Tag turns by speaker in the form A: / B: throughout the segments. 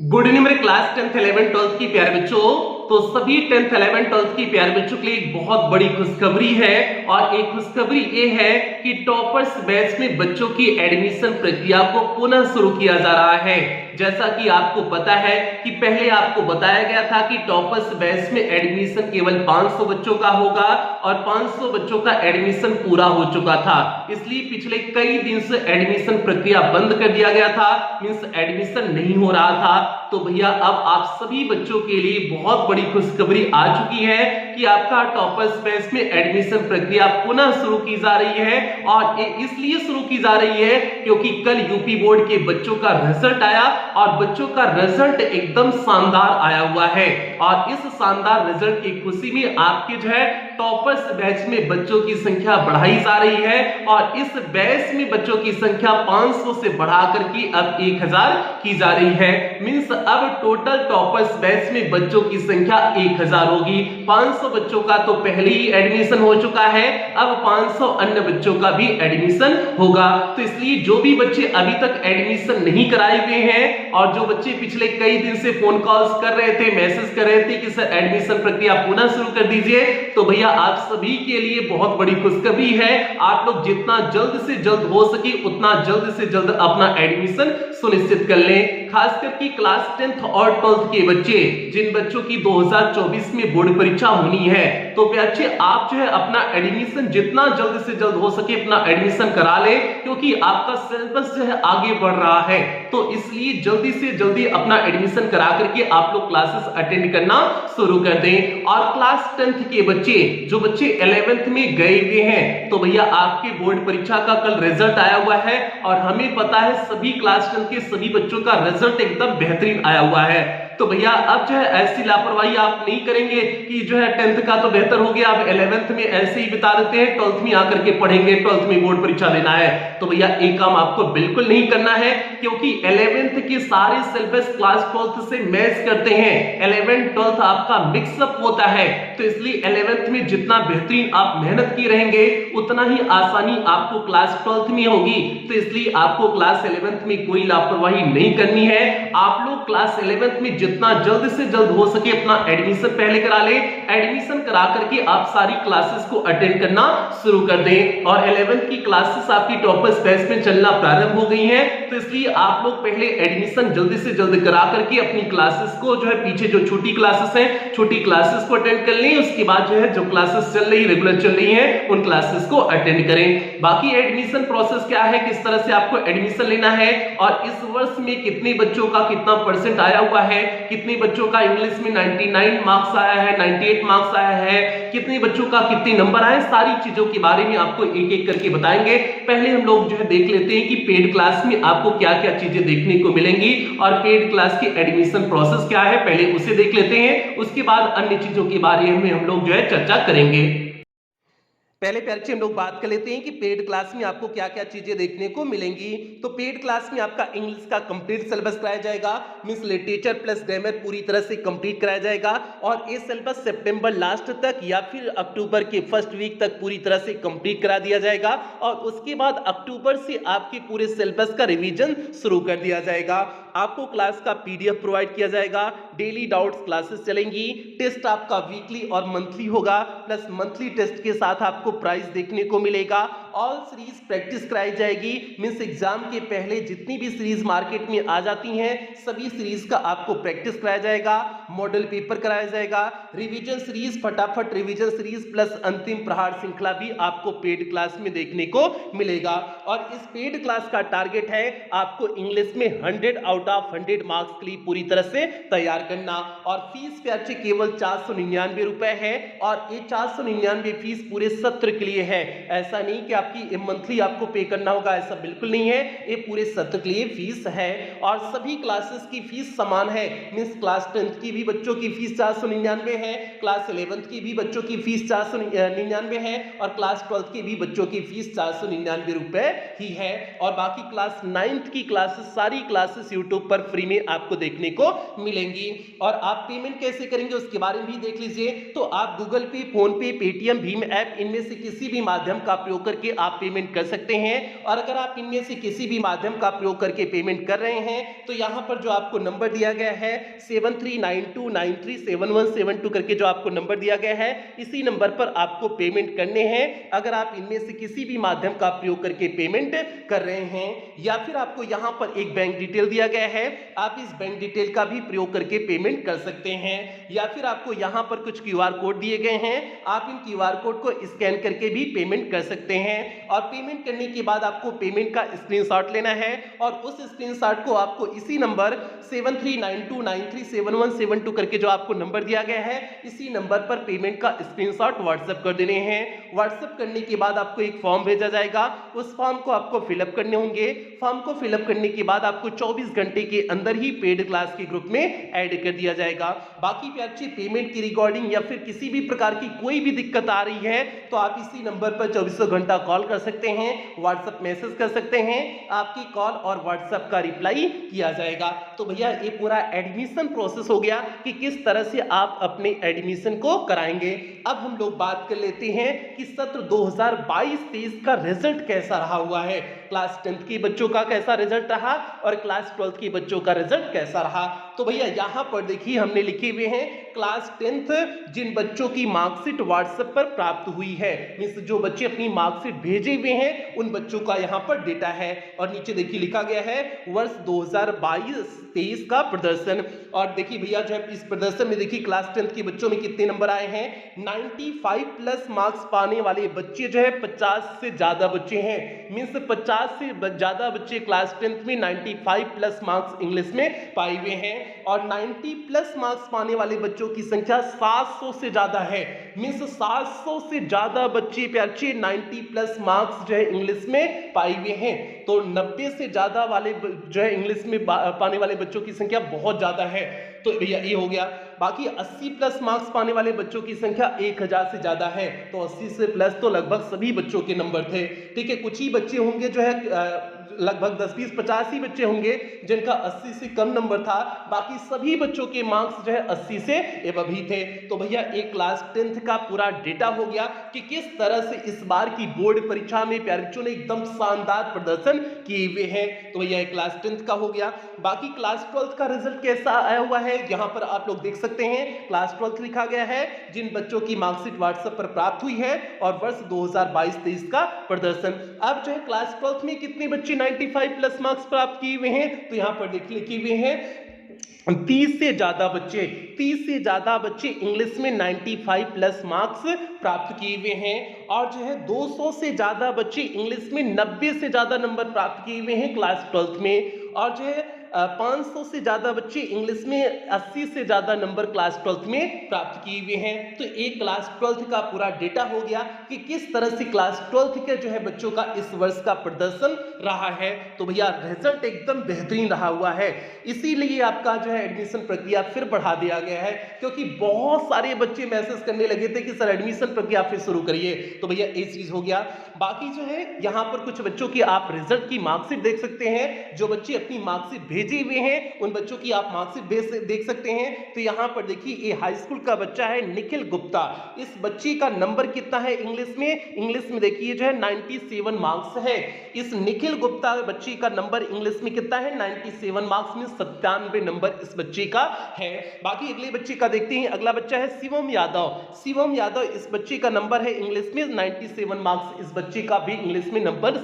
A: Good evening मेरे class 10th 11th 12th की प्यारे बच्चों। तो सभी 10th 11th 12th की प्यारे बच्चों के लिए एक बहुत बड़ी खुशखबरी है और एक खुशखबरी ये है कि टॉपर्स बैच में बच्चों की एडमिशन प्रक्रिया को पुनः शुरू किया जा रहा है। जैसा कि आपको पता है कि पहले आपको बताया गया था कि टॉपर्स बैच में एडमिशन केवल 500 बच्चों का होगा और 500 बच्चों का एडमिशन पूरा हो चुका था, इसलिए पिछले कई दिन से एडमिशन प्रक्रिया बंद कर दिया गया था, मींस एडमिशन नहीं हो रहा था। तो भैया अब आप सभी बच्चों के लिए बहुत बड़ी खुशखबरी आ चुकी है कि आपका टॉपर्स बैच में एडमिशन प्रक्रिया पुनः शुरू की जा रही है। और इसलिए शुरू की जा रही है क्योंकि कल यूपी बोर्ड के बच्चों का रिजल्ट आया और बच्चों का रिजल्ट एकदम शानदार आया हुआ है और इस शानदार रिजल्ट की खुशी में आपके जो है टॉपर्स बैच में बच्चों की संख्या बढ़ाई जा रही है और इस बैच में बच्चों की संख्या 500 से बढ़ाकर के अब 1000 की जा रही है। मींस अब टोटल टॉपर्स बैच में बच्चों की संख्या 1000 होगी। 500 बच्चों का तो पहले ही एडमिशन हो चुका है, अब 500 अन्य बच्चों का भी एडमिशन होगा। तो इसलिए जो भी बच्चे अभी तक एडमिशन नहीं कराए हुए हैं और जो बच्चे पिछले कई दिन से फोन कॉल्स कर रहे थे, मैसेज कर रहे थे कि सर एडमिशन प्रक्रिया पुनः शुरू कर दीजिए, तो भैया आप सभी के लिए बहुत बड़ी खुशखबरी है। आप लोग जितना जल्द से जल्द हो सके उतना जल्द से जल्द अपना एडमिशन सुनिश्चित कर लें। खासकर कि क्लास 10th और 12th के बच्चे जिन बच्चों की 2024 में बोर्ड परीक्षा होनी है, तो बच्चे आप जो है अपना एडमिशन जितना जल्द से जल्द हो सके अपना एडमिशन करा ले, क्योंकि आपका सिलेबस जो है आगे बढ़ रहा है। तो इसलिए जल्दी से जल्दी अपना एडमिशन करा करके आप लोग क्लासेस अटेंड करना शुरू कर दें। और क्लास 10th के बच्चे जो बच्चे 11th में गए हुए हैं, तो भैया आपके बोर्ड परीक्षा का कल रिजल्ट आया हुआ है और हमें पता है सभी क्लास 10 के सभी बच्चों का रिजल्ट एकदम बेहतरीन आया हुआ है। तो भैया अब जो है ऐसी लापरवाही आप नहीं करेंगे कि जो है 10th का तो बेहतर हो गया, अब 11th में ऐसे ही बिता देते हैं, 12th में आकर के पढ़ेंगे, 12th में बोर्ड परीक्षा देना है। तो भैया एक काम आपको बिल्कुल नहीं करना है, क्योंकि 11th के सारे सिलेबस क्लास 12th से मैच करते हैं। 11th 12th आपका मिक्सअप होता है, तो इसलिए 11th में जितना बेहतरीन आप मेहनत की रहेंगे उतना ही आसानी आपको क्लास 12th में होगी। तो इसलिए आपको क्लास 11th में कोई लापरवाही नहीं करनी है। आप लोग क्लास 11th में जितना जल्द से जल्द हो सके अपना एडमिशन पहले करा ले। एडमिशन करा करके आप सारी क्लासेस को अटेंड करना शुरू कर दें। और 11th की क्लासेस आपकी टॉपर्स बैच में चलना प्रारंभ हो गई हैं, तो इसलिए आप लोग पहले एडमिशन जल्दी से जल्द करा करके अपनी क्लासेस को जो है पीछे जो छोटी क्लासेस हैं छोटी क्लासेस को अटेंड कर लें। उसके बाद जो है जो क्लासेस चल रही रेगुलर चल रही हैं उन क्लासेस को अटेंड करें। बाकी एडमिशन प्रोसेस क्या है, किस तरह से आपको एडमिशन लेना है और इस वर्ष में कितने बच्चों का कितना परसेंट आया हुआ है, कितने बच्चों का इंग्लिश में 99 मार्क्स आया है, 98 मार्क्स आया है, कितने बच्चों का कितने नंबर आए, सारी चीजों के बारे में आपको एक एक करके बताएंगे। पहले हम लोग जो है देख लेते हैं कि पेड क्लास में आपको क्या क्या चीजें देखने को मिलेंगी और पेड क्लास की एडमिशन प्रोसेस क्या है, पहले उसे देख लेते हैं। उसके बाद अन्य चीजों के बारे में हम लोग जो है चर्चा करेंगे। पहले प्यारे हम लोग बात कर लेते हैं कि पेड क्लास में आपको क्या क्या चीजें देखने को मिलेंगी। तो पेड क्लास में आपका इंग्लिश का कंप्लीट सिलेबस कराया जाएगा, मींस लिटरेचर प्लस ग्रामर पूरी तरह से कंप्लीट कराया जाएगा और ये सिलेबस सितंबर लास्ट तक या फिर अक्टूबर के फर्स्ट वीक तक पूरी तरह से कंप्लीट करा दिया जाएगा और उसके बाद अक्टूबर से आपके पूरे सिलेबस का रिवीजन शुरू कर दिया जाएगा। आपको क्लास का पीडीएफ प्रोवाइड किया जाएगा, डेली डाउट्स क्लासेस चलेंगी, टेस्ट आपका वीकली और मंथली होगा, प्लस मंथली टेस्ट के साथ आपको प्राइज देखने को मिलेगा। ऑल सीरीज प्रैक्टिस कराई जाएगी, मींस एग्जाम के पहले जितनी भी सीरीज मार्केट में आ जाती हैं सभी सीरीज का आपको प्रैक्टिस कराया जाएगा, मॉडल पेपर कराया जाएगा, रिवीजन सीरीज फटाफट रिवीजन सीरीज प्लस अंतिम प्रहार श्रृंखला भी आपको पेड क्लास में देखने को मिलेगा। और इस पेड क्लास का टारगेट है आपको इंग्लिश में 100 आउट ऑफ 100 मार्क्स के लिए पूरी तरह से तैयार करना। और फीस प्यारे केवल 499 रुपए है और ये 499 फीस पूरे सत्र के लिए है। ऐसा नहीं कि आपकी मंथली आपको पे करना होगा, ऐसा बिल्कुल नहीं है, ये पूरे सत्र के लिए फीस है और सभी क्लासेस की फीस समान है। मींस क्लास 10th की भी बच्चों की फीस 499 है, क्लास 11th की भी बच्चों की फीस 499 है और क्लास 12th की भी बच्चों की फीस 499 रुपए ही है। और बाकी क्लास 9th की क्लासेस सारी क्लासेस यूट्यूब पर फ्री में आपको देखने को मिलेंगी। और आप पेमेंट कैसे करेंगे उसके बारे में भी देख लीजिए। तो आप गूगल पे, फोन पे, पेटीएम, भीम ऐप इनमें से किसी भी माध्यम का प्रयोग करके करके आप पेमेंट कर सकते हैं। और अगर आप इनमें से किसी भी माध्यम का प्रयोग करके पेमेंट कर रहे हैं तो यहां पर जो आपको नंबर दिया गया है 7392937172 करके जो आपको नंबर दिया गया है, इसी नंबर पर आपको पेमेंट करने हैं अगर आप इनमें से किसी भी माध्यम का प्रयोग करके पेमेंट कर रहे हैं। या फिर आपको यहां पर एक बैंक डिटेल दिया गया है, आप इस बैंक डिटेल का भी प्रयोग करके पेमेंट कर सकते हैं। या फिर आपको यहां पर कुछ क्यूआर कोड दिए गए हैं, आप इन क्यूआर कोड को स्कैन करके भी पेमेंट कर सकते हैं। और पेमेंट करने के बाद आपको पेमेंट का स्क्रीनशॉट लेना है और उस स्क्रीनशॉट को आपको इसी नंबर 7392937172 करके जो आपको नंबर दिया गया है, इसी नंबर पर पेमेंट का स्क्रीनशॉट व्हाट्सएप कर देने हैं। व्हाट्सएप करने के बाद आपको एक फॉर्म भेजा जाएगा, उस फॉर्म को आपको फिलअप करने होंगे। फॉर्म को फिलअप करने के बाद आपको 24 घंटे के अंदर ही पेड क्लास के ग्रुप में ऐड कर दिया जाएगा। बाकी प्यारे पेमेंट की रिकॉर्डिंग या फिर किसी भी प्रकार की कोई भी दिक्कत आ रही है तो आप इसी नंबर पर 24 घंटा कॉल कर सकते हैं, व्हाट्सएप मैसेज कर सकते हैं, आपकी कॉल और व्हाट्सएप का रिप्लाई किया जाएगा। तो भैया ये पूरा एडमिशन प्रोसेस हो गया कि किस तरह से आप अपने एडमिशन को कराएंगे। अब हम लोग बात कर लेते हैं कि सत्र 2022-23 का रिजल्ट कैसा रहा हुआ है। क्लास 10th के बच्चों का कैसा रिजल्ट रहा और क्लास 12th के बच्चों का रिजल्ट कैसा रहा। तो भैया यहां पर देखिए हमने लिखे हुए हैं क्लास 10th जिन बच्चों की मार्कशीट व्हाट्सएप पर प्राप्त हुई है, मींस जो बच्चे अपनी मार्कशीट भेजे हुए हैं उन बच्चों का यहां पर डेटा है। और नीचे देखिए लिखा गया है वर्ष 2022-23 का प्रदर्शन। और देखिए भैया जो है इस प्रदर्शन में देखिए क्लास 10th के बच्चों में कितने नंबर आए हैं, 95 प्लस मार्क्स पाने वाले बच्चे जो है 50 से ज्यादा बच्चे हैं, मींस 50 से ज्यादा बच्चे क्लास 10th में 95 प्लस मार्क्स इंग्लिश में पाए हुए हैं। और 90 प्लस मार्क्स पाने वाले बच्चों की संख्या 700 से ज्यादा है, मींस 700 से ज्यादा बच्चे प्यारे 90 प्लस मार्क्स जो है इंग्लिश में पाए हुए हैं। तो 90 से ज्यादा वाले जो है इंग्लिश में पाने वाले बच्चों की संख्या बहुत ज्यादा है। तो भैया ये हो गया। बाकी 80 प्लस मार्क्स पाने वाले बच्चों की संख्या 1000 से ज्यादा है, तो 80 से प्लस तो लगभग सभी बच्चों के नंबर थे। ठीक है, कुछ ही बच्चे होंगे जो है लगभग 10, 20, 50 ही बच्चे होंगे जिनका 80 से कम नंबर था, बाकी सभी बच्चों के मार्क्स जो है 80 से एबव ही थे। तो भैया एक क्लास 10th का पूरा डेटा हो गया कि किस तरह से इस बार की बोर्ड परीक्षा में प्यारे बच्चों ने एकदम शानदार प्रदर्शन किए हुए हैं। तो भैया एक क्लास 10th का हो गया। बाकी क्लास 12th का रिजल्ट कैसा आया हुआ है यहाँ पर आप लोग देख सकते हैं। क्लास 12th लिखा गया है जिन बच्चों की मार्कशीट व्हाट्सएप पर प्राप्त हुई है और वर्ष 2022-23 का प्रदर्शन। अब जो है क्लास 12th में कितने बच्चे 95 प्लस मार्क्स प्राप्त किए हुए हैं, तो यहां पर लिखे हुए हैं 30 से ज्यादा बच्चे इंग्लिश में 95 प्लस मार्क्स प्राप्त किए हुए हैं। और जो है 200 से ज्यादा बच्चे इंग्लिश में 90 से ज्यादा नंबर प्राप्त किए हुए हैं क्लास 12th में। और जो है 500 से ज्यादा बच्चे इंग्लिश में 80 से ज्यादा नंबर क्लास 12th में प्राप्त किए हुए हैं। तो एक क्लास 12th का पूरा डेटा हो गया कि किस तरह से क्लास 12th के जो है बच्चों का इस वर्ष का प्रदर्शन रहा है। तो भैया रिजल्ट एकदम बेहतरीन रहा हुआ है, इसीलिए आपका जो है एडमिशन प्रक्रिया फिर बढ़ा दिया गया है, क्योंकि बहुत सारे बच्चे मैसेज करने लगे थे कि सर एडमिशन प्रक्रिया फिर शुरू करिए। तो भैया ये चीज हो गया। बाकी जो है यहाँ पर कुछ बच्चों की आप रिजल्ट की मार्कशीट देख सकते हैं, जो बच्चे अपनी मार्कशीट भेजे हुए हैं उन बच्चों की आप मार्कशीट देख सकते हैं। तो यहां पर देखिए ये हाई स्कूल का बच्चा है निखिल गुप्ता, इस बच्चे का नंबर कितना है इंग्लिश में देखिए जो है 97 मार्क्स है। इस निखिल गुप्ता बच्चे का नंबर इंग्लिश में कितना है 97 मार्क्स में 97 नंबर इस बच्चे का है। बाकी अगले बच्चे का देखते हैं, अगला बच्चा है शिवम यादव, इस बच्चे का नंबर है इंग्लिश में 97 मार्क्स, इस बच्चे का भी इंग्लिश में नंबर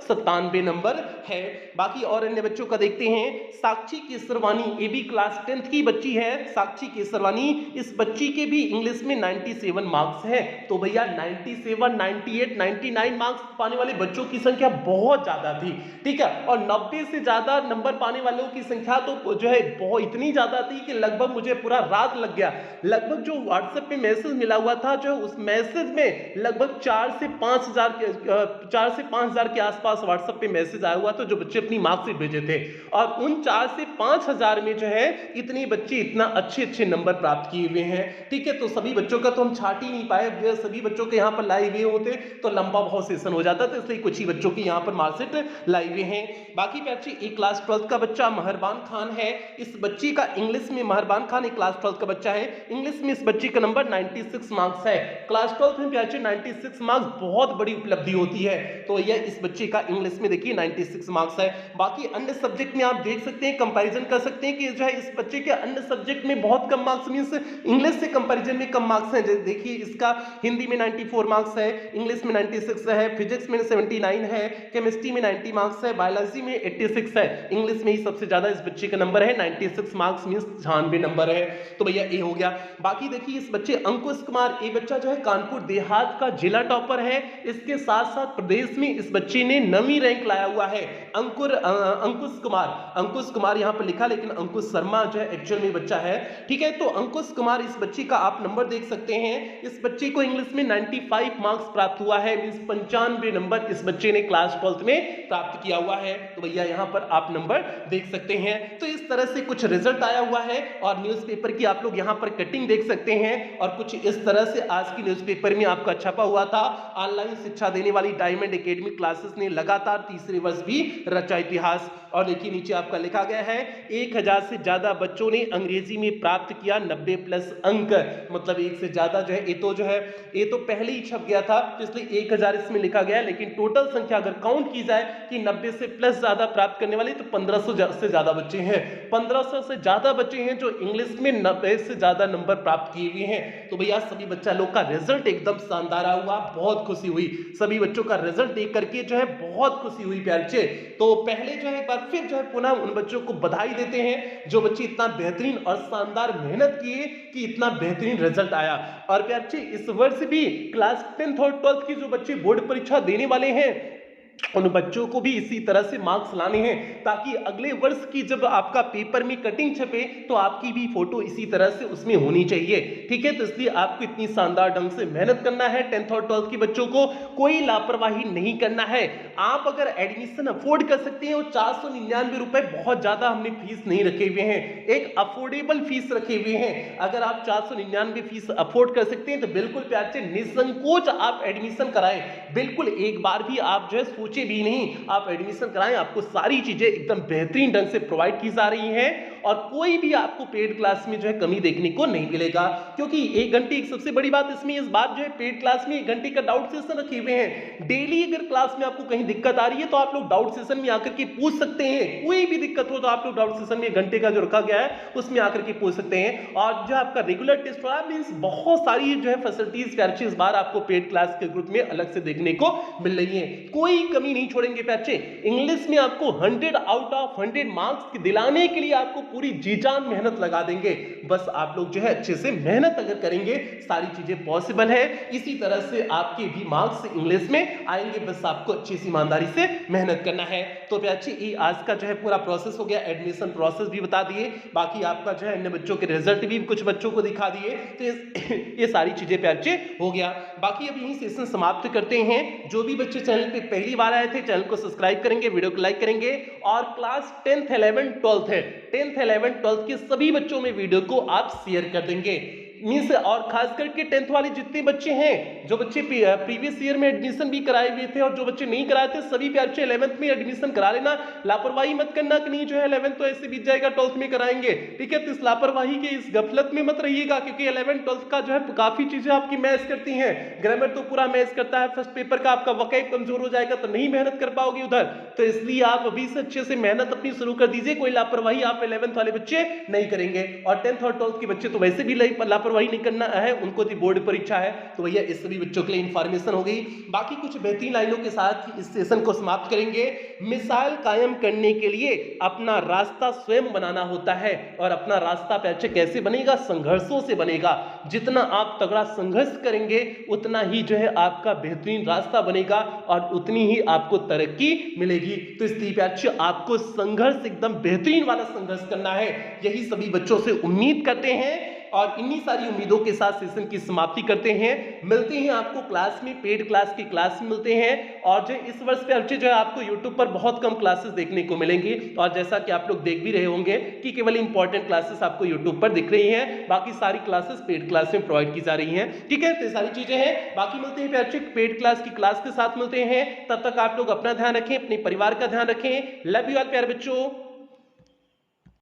A: 97 नंबर है। बाकी और अन्य बच्चों का देखते हैं, साक्षी केसरवानी, ये भी क्लास 10th की बच्ची है, साक्षी केसरवानी, इस बच्ची के भी इंग्लिश में 97 मार्क्स है। तो भैया 97, 98, 99 मार्क्स पाने वाले बच्चों की संख्या बहुत ज्यादा थी। ठीक है, और 90 से ज्यादा नंबर पाने वालों की संख्या तो जो है बहुत इतनी ज्यादा थी कि लगभग मुझे पूरा रात लग गया। लगभग जो व्हाट्सएप पे मैसेज मिला हुआ था, जो उस मैसेज में लगभग 4 से 5 हजार के आसपास पास व्हाट्सएप पे मैसेज आया हुआ था, जो बच्चे अपनी मार्कशीट भेजे थे, और उन 4 से 5,000 में जो है इतने बच्चे इतना अच्छे नंबर प्राप्त किए हुए हैं। ठीक है, तो सभी बच्चों का तो हम छाट ही नहीं पाए, सभी बच्चों के यहाँ पर लाए हुए होते तो लंबा बहुत सेशन हो जाता, तो इसलिए कुछ ही बच्चों की यहाँ पर मार्कशीट लाए हुए हैं। बाकी बच्चे एक क्लास 12 का बच्चा महरबान खान है, इस बच्चे का इंग्लिश में, महरबान खान एक क्लास 12 का बच्चा है, इंग्लिश में इस बच्चे का नंबर 96 मार्क्स है। क्लास 12 में बच्चे 96 मार्क्स बहुत बड़ी उपलब्धि होती है, तो यह इस बच्चे का इंग्लिश में देखिए 96 मार्क्स है। बाकी अन्य सब्जेक्ट में आप देख सकते हैं, कंपैरिजन कर सकते हैं कि जो है इस बच्चे के अन्य सब्जेक्ट में बहुत कम मार्क्स, मींस इंग्लिश से कंपैरिजन में कम मार्क्स हैं। देखिए इसका हिंदी में 94 मार्क्स है, इंग्लिश में 96 है, फिजिक्स में 79 है, केमिस्ट्री में 90 मार्क्स है, बायोलॉजी में 86 है, इंग्लिश में ही सबसे ज्यादा इस बच्चे का नंबर है 96 मार्क्स, मींस 96 नंबर है, तो भैया ए हो गया। बाकी देखिए इस बच्चे अंकुश कुमार, ये बच्चा जो है कानपुर देहात का जिला टॉपर है, इसके साथ साथ प्रदेश में इस बच्चे ने 9वीं रैंक लाया हुआ है। अंकुश कुमार यहां पर लिखा, लेकिन अंकुश शर्मा जो है एक्चुअल में बच्चा है। ठीक है, तो अंकुश कुमार इस बच्चे का आप नंबर देख सकते हैं, इस बच्चे को इंग्लिश में 95 मार्क्स प्राप्त हुआ है, मींस 95 नंबर इस बच्चे ने क्लास 12 में प्राप्त किया हुआ है, तो भैया यहां पर आप नंबर देख सकते हैं। तो इस तरह से कुछ रिजल्ट आया हुआ है, और न्यूज़पेपर की आप लोग यहां पर कटिंग देख सकते हैं, और कुछ इस तरह से आज की न्यूज़पेपर में आपका छपा हुआ था। ऑनलाइन शिक्षा देने वाली डायमंड एकेडमी क्लासेस ने लगातार तीसरे वर्ष भी रचा इतिहास, और देखिए नीचे आपका लिखा गया है 1000 से ज्यादा बच्चों ने अंग्रेजी में प्राप्त किया 90 प्लस अंक, मतलब 1 से ज्यादा जो है ये तो पहले ही छप गया था, इसलिए 1000 इसमें लिखा गया है, लेकिन टोटल संख्या अगर काउंट की जाए कि 90 से प्लस ज्यादा प्राप्त करने वाले, तो 1500 से ज्यादा बच्चे हैं, 1500 से ज्यादा बच्चे हैं जो इंग्लिश में 90 से ज्यादा नंबर प्राप्त किए हुए हैं। तो भैया सभी बच्चा लोग का रिजल्ट एकदम शानदार हुआ, बहुत खुशी हुई, सभी बच्चों का रिजल्ट देख करके जो है बहुत खुशी हुई प्यारे बच्चे। तो पहले जो है एक बार फिर जो है पुनः उन बच्चों को बधाई देते हैं जो बच्चे इतना बेहतरीन और शानदार मेहनत किए कि इतना बेहतरीन रिजल्ट आया। और प्यारे बच्चे इस वर्ष भी क्लास 10th और 12th की जो बच्चे बोर्ड परीक्षा देने वाले हैं, उन बच्चों को भी इसी तरह से मार्क्स लाने हैं, ताकि अगले वर्ष की जब आपका पेपर में कटिंग छपे तो आपकी भी फोटो इसी तरह से उसमें होनी चाहिए। ठीक है, तो इसलिए आपको इतनी शानदार ढंग से मेहनत करना है। 10th और 12th के बच्चों को कोई लापरवाही नहीं करना है। आप अगर एडमिशन अफोर्ड कर सकते हैं, और 499 रुपए बहुत ज्यादा हमने फीस नहीं रखे हुए हैं, एक अफोर्डेबल फीस रखे हुए हैं। अगर आप 499 फीस अफोर्ड कर सकते हैं तो बिल्कुल प्यार से निसंकोच आप एडमिशन कराएं, बिल्कुल एक बार भी आप जो है सोचे भी नहीं, आप एडमिशन कराएं। आपको सारी चीजें एकदम बेहतरीन ढंग से प्रोवाइड की जा रही हैं, और कोई भी आपको पेड क्लास में जो है कमी देखने को नहीं मिलेगा, क्योंकि 1 घंटे एक सबसे बड़ी बात इसमें इस बात जो है पेड क्लास में 1 घंटे का डाउट सेशन रखे हुए हैं। डेली अगर क्लास में आपको कहीं दिक्कत आ रही है तो आप लोग डाउट सेशन में आकर के पूछ सकते हैं, कोई भी दिक्कत हो तो आप लोग डाउट सेशन में 1 घंटे का जो रखा गया है उसमें आकर के पूछ सकते हैं। और जो आपका रेगुलर टेस्ट वाला मींस बहुत सारी जो है फैसिलिटीज प्यारे इस बार आपको पेड क्लास के ग्रुप में अलग से देखने को मिल रही है, कोई कमी नहीं छोड़ेंगे प्यारे। इंग्लिश में आपको 100 आउट ऑफ 100 मार्क्स दिलाने के लिए आपको पूरी जी जान मेहनत लगा देंगे। बस आप लोग जो है अच्छे से मेहनत अगर करेंगे सारी चीजें पॉसिबल है। इसी तरह से आपके भी मार्क्स इंग्लिश में आएंगे, बस आपको अच्छी सी ईमानदारी से मेहनत करना है। तो प्यारे ये आज का जो है पूरा प्रोसेस हो गया, एडमिशन प्रोसेस भी बता दिए, बाकी आपका जो है अन्य बच्चों के रिजल्ट भी कुछ बच्चों को दिखा दिए, तो ये सारी चीजें प्यारे हो गया। बाकी अब यही सेशन समाप्त करते हैं। जो भी बच्चे चैनल पे पहली बार आए थे चैनल को सब्सक्राइब करेंगे, वीडियो को लाइक करेंगे, और क्लास 10th 11th 12th है 10th 11th 12th के सभी बच्चों में वीडियो को आप शेयर कर देंगे मींस, और खास करके 10th वाले जितने बच्चे हैं, जो बच्चे प्रीवियस ईयर में एडमिशन भी कराए हुए थे और जो बच्चे नहीं कराए थे, सभी प्यारे 11th में एडमिशन करा लेना। लापरवाही मत करना कि नहीं जो है 11th तो ऐसे बीत जाएगा 12th में कराएंगे। ठीक है, तो इस लापरवाही के इस गफलत में मत रहिएगा, क्योंकि 11th 12th का जो है काफी चीजें आपकी मैच करती हैं। ग्रामर तो पूरा मैच करता है, फर्स्ट पेपर का आपका वक़्त कमजोर हो जाएगा तो नहीं मेहनत कर पाओगे उधर, तो इसलिए आप अभी से अच्छे से मेहनत अपनी शुरू कर दीजिए। कोई लापरवाही आप 11th वाले बच्चे नहीं करेंगे, और 10th और 12th के बच्चे तो वैसे भी लापरवाही नहीं करना है, उनको तो बोर्ड परीक्षा है। तो भैया इस सभी बच्चों के लिए इंफॉर्मेशन हो गई। बाकी कुछ बेहतरीन लाइनों के साथ इस सेशन को समाप्त करेंगे। मिसाल कायम करने के लिए अपना रास्ता स्वयं बनाना होता है, और अपना रास्ता पैचे कैसे बनेगा? संघर्षों से बनेगा। जितना आप तगड़ा संघर्ष करेंगे उतना ही जो है आपका बेहतरीन रास्ता बनेगा, और उतनी ही आपको तरक्की मिलेगी। तो इसलिए पैचे आपको संघर्ष एकदम बेहतरीन वाला संघर्ष करना है, यही सभी बच्चों से उम्मीद करते हैं। और इन्हीं सारी उम्मीदों के साथ सेशन की समाप्ति करते हैं। मिलते हैं आपको क्लास में, पेड क्लास की क्लास में मिलते हैं। और जो इस वर्ष पे जो है आपको यूट्यूब पर बहुत कम क्लासेस देखने को मिलेंगी, और जैसा कि आप लोग देख भी रहे होंगे कि केवल इंपॉर्टेंट क्लासेस आपको यूट्यूब पर दिख रही हैं, बाकी सारी क्लासेस पेड क्लास में प्रोवाइड की जा रही हैं। ठीक है, तो सारी चीजें हैं। बाकी मिलते हैं प्यारे बच्चों पेड क्लास की क्लास के साथ मिलते हैं। तब तक आप लोग अपना ध्यान रखें, अपने परिवार का ध्यान रखें। लव यू ऑल प्यारे बच्चों।